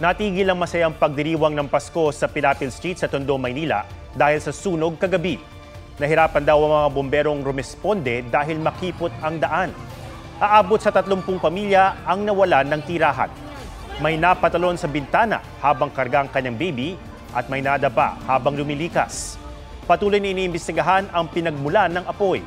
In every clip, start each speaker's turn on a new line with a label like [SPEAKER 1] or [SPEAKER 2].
[SPEAKER 1] Natigil ang masayang pagdiriwang ng Pasko sa Pilapil Street sa Tondo, Maynila dahil sa sunog kagabi. Nahirapan daw ang mga bomberong rumesponde dahil makipot ang daan. Aabot sa 30 pamilya ang nawalan ng tirahan. May napatalon sa bintana habang karga ang kanyang baby at may nadapa habang lumilikas. Patuloy na iniimbestigahan ang pinagmulan ng apoy.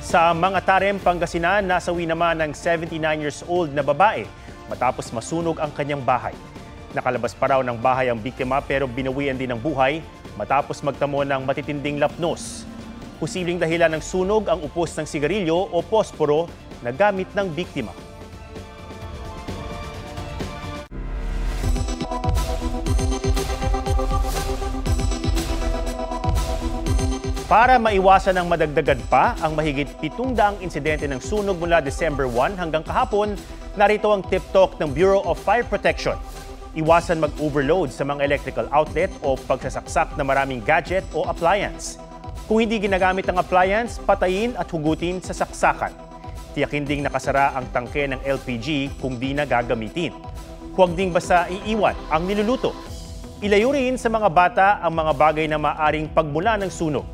[SPEAKER 1] Sa Mangatarem, Pangasinan, nasawi naman ng 79 years old na babae matapos masunog ang kanyang bahay. Nakalabas pa raw ng bahay ang biktima pero binawian din ng buhay matapos magtamo ng matitinding lapnos. Posibleng dahilan ng sunog ang upos ng sigarilyo o posporo na gamit ng biktima. Para maiwasan ang madagdagan pa ang mahigit 700 insidente ng sunog mula December 1 hanggang kahapon, narito ang tip talk ng Bureau of Fire Protection. Iwasan mag-overload sa mga electrical outlet o pagsasaksak na maraming gadget o appliance. Kung hindi ginagamit ang appliance, patayin at hugutin sa saksakan. Tiyakin ding nakasara ang tangke ng LPG kung di na gagamitin. Huwag ding basta iiwan ang niluluto. Ilayo rin sa mga bata ang mga bagay na maaring pagmula ng sunog.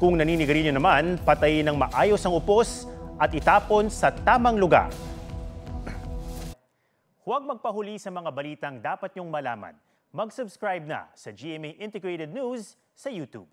[SPEAKER 1] Kung naninigarilyo naman, patayin ng maayos ang upos at itapon sa tamang lugar. Huwag magpahuli sa mga balitang dapat niyong malaman. Mag-subscribe na sa GMA Integrated News sa YouTube.